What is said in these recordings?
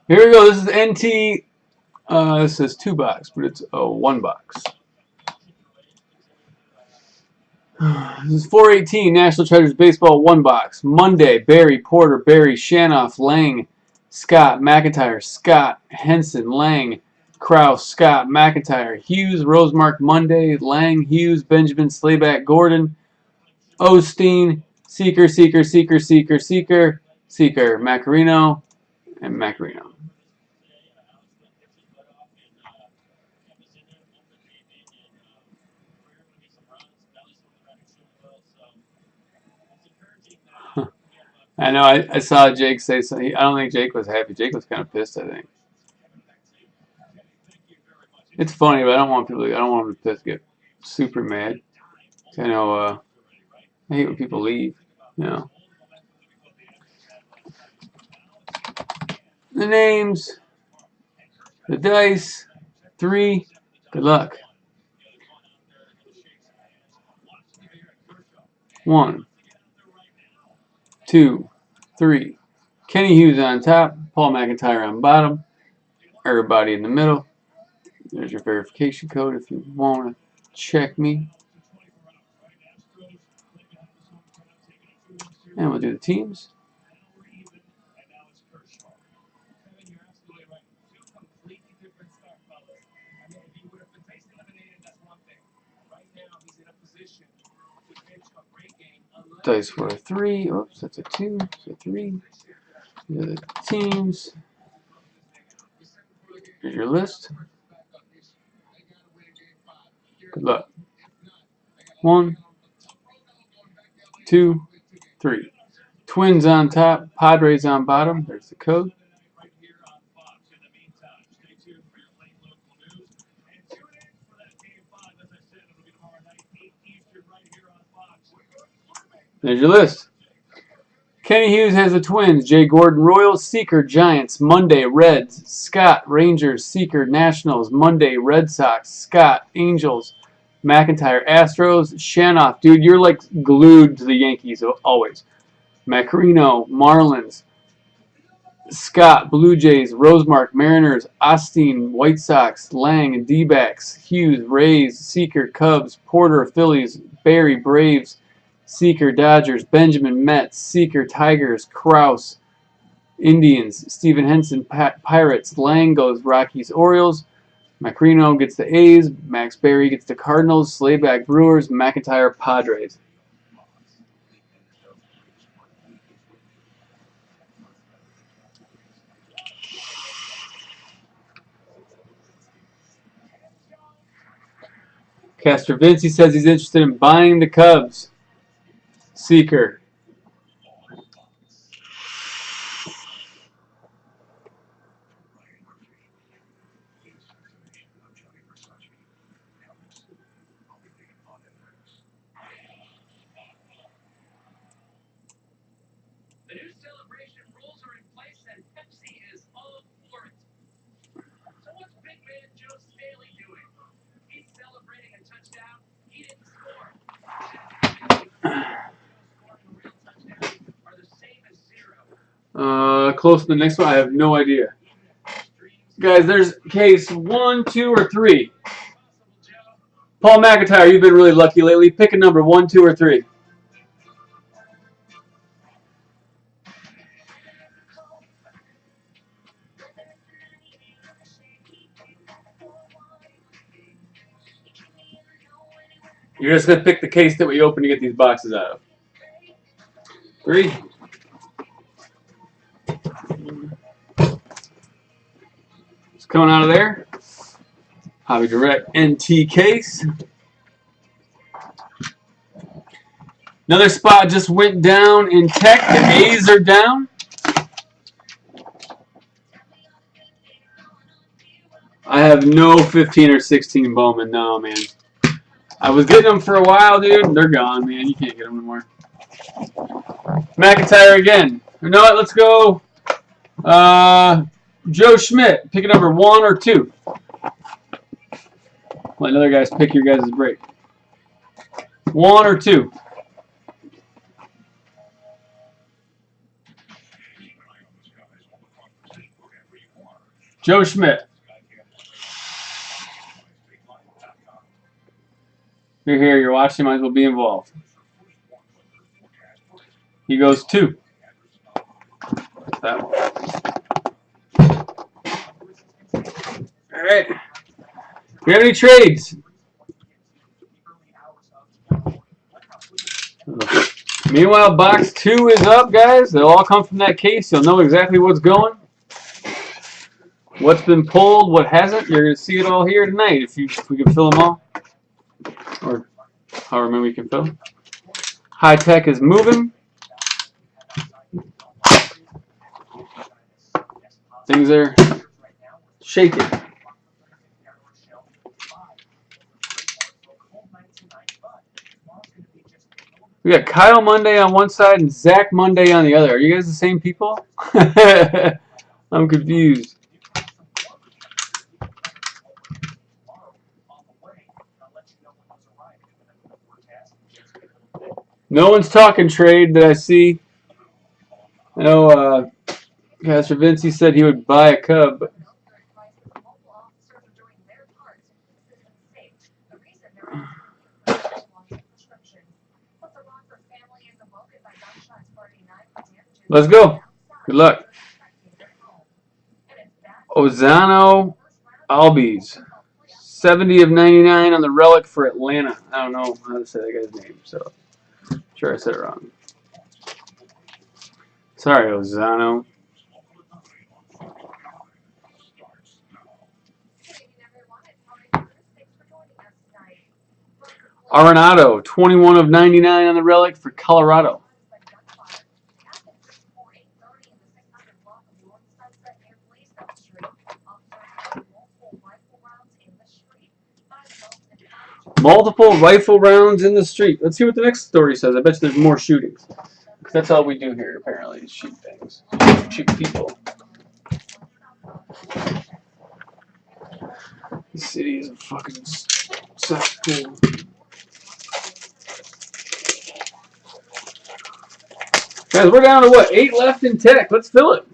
Here we go. This is NT. This says 2 box, but it's a 1 box. This is 418 National Treasures Baseball 1 box. Monday, Barry, Porter, Barry, Shanoff, Lang, Scott, McIntyre, Scott, Henson, Lang, Kraus, Scott, McIntyre, Hughes, Rosemark, Monday, Lang, Hughes, Benjamin, Slayback, Gordon, Osteen, Seeker, Seeker, Seeker, Seeker, Seeker, Seeker, Macarino, and Macarino. I know. I saw Jake say something. I don't think Jake was happy. Jake was kind of pissed. I think it's funny, but I don't want people. I don't want them to pissed, get super mad. I know. I hate when people leave. You know. The names, the dice, 3. Good luck. 1, 2, 3. Kenny Hughes on top. Paul McIntyre on bottom. Everybody in the middle. There's your verification code if you want to check me. And we'll do the teams. Dice for a 3. Oops, that's a 2. That's a 3. These are the teams. Here's your list. Good luck. 1, 2, 3. Twins on top, Padres on bottom. There's the code. There's your list. Kenny Hughes has the Twins. Jay Gordon, Royals. Seeker, Giants. Monday, Reds. Scott, Rangers. Seeker, Nationals. Monday, Red Sox. Scott, Angels. McIntyre, Astros. Shanoff, dude, you're like glued to the Yankees always. Macarino, Marlins. Scott, Blue Jays. Rosemark, Mariners. Osteen, White Sox. Lang, D-backs. Hughes, Rays. Seeker, Cubs. Porter, Phillies. Barry, Braves. Seeker, Dodgers. Benjamin, Mets. Seeker, Tigers. Kraus, Indians. Steven Henson, Pirates. Lang goes Rockies, Orioles. Macrino gets the A's. Max Berry gets the Cardinals. Slayback, Brewers. McIntyre, Padres. Castrovinci says he's interested in buying the Cubs. Seeker. The new celebration rules are in place and Pepsi is all for it. So what's big man Joe Staley doing? He's celebrating a touchdown. He didn't score. Close to the next one. I have no idea. Guys, there's case 1, 2, or 3. Paul McIntyre, you've been really lucky lately. Pick a number, 1, 2, or 3. You're just going to pick the case that we open to get these boxes out of. 3. It's coming out of there. Hobby Direct NT case. Another spot just went down in Tech. The A's are down. I have no 15 or 16 Bowman. No, man. I was getting them for a while, dude. They're gone, man. You can't get them anymore. McIntyre again. You know what? Let's go. Joe Schmidt. Pick a number, 1 or 2. Let another guys pick your guys' break. 1 or 2. Joe Schmidt. You're here. You're watching. Might as well be involved. He goes 2. That one. All right. Do we have any trades? Meanwhile, box 2 is up, guys. They'll all come from that case. You'll know exactly what's going. What's been pulled, what hasn't. You're going to see it all here tonight if we can fill them all. Or however many we can fill. High Tech is moving. Things are shaking. We got Kyle Monday on one side and Zach Monday on the other. Are you guys the same people? I'm confused. No one's talking trade that I see. I know Pastor Vinci said he would buy a Cub. But let's go. Good luck. Ozano Albies. 70 of 99 on the relic for Atlanta. I don't know how to say that guy's name, so I'm sure I said it wrong. Sorry, Ozano. Arenado, 21 of 99 on the relic for Colorado. Multiple rifle rounds in the street. Let's see what the next story says. I bet you there's more shootings. That's all we do here, apparently, is shoot things. Shoot people. The city is a fucking cesspool. Guys, we're down to what? 8 left in tech. Let's fill it.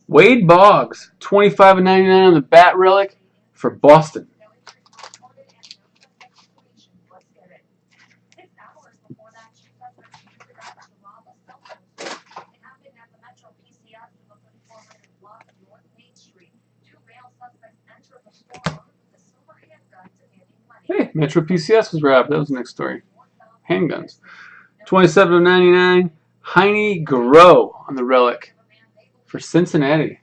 Wade Boggs, 25 of 99 on the bat relic for Boston. Hey, Metro PCS was robbed. That was the next story. Handguns. 27 of 99. Heine Grow on the relic for Cincinnati.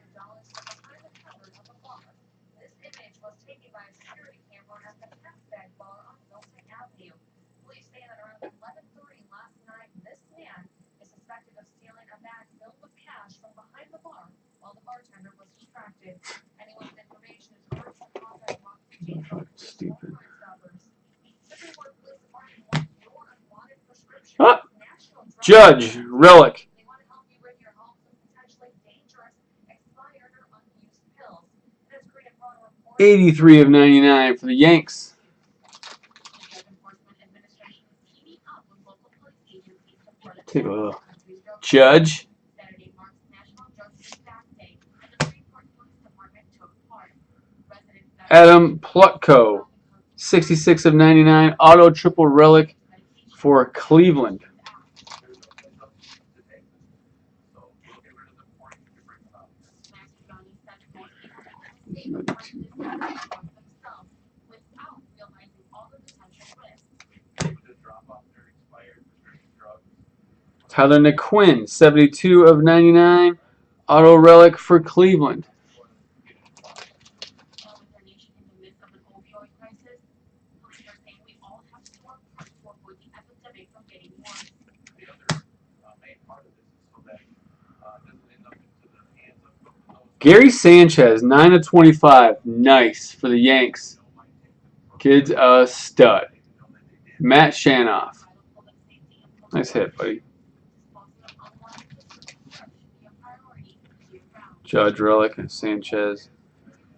Stupid. Ah, Judge relic. 83 of 99 for the Yanks. Take a look. Judge. Adam Plutko, 66 of 99, auto triple relic for Cleveland. Tyler McQuinn, 72 of 99, auto relic for Cleveland. Gary Sanchez, 9 of 25. Nice for the Yanks. Kid's a stud. Matt Shanoff. Nice hit, buddy. Judge relic and Sanchez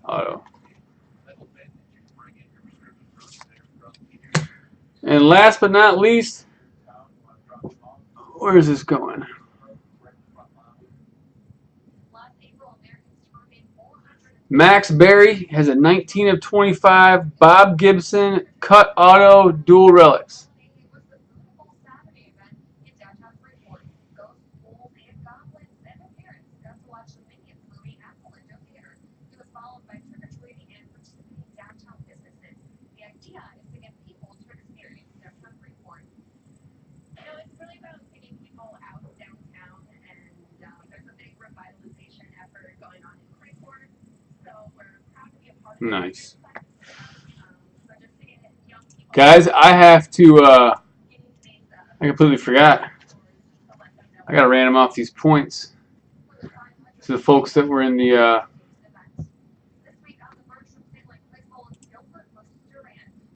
auto. And last but not least, where is this going? Max Berry has a 19 of 25. Bob Gibson cut auto dual relics. Nice. Guys, I have to, I completely forgot. I got to random off these points to the folks that were in the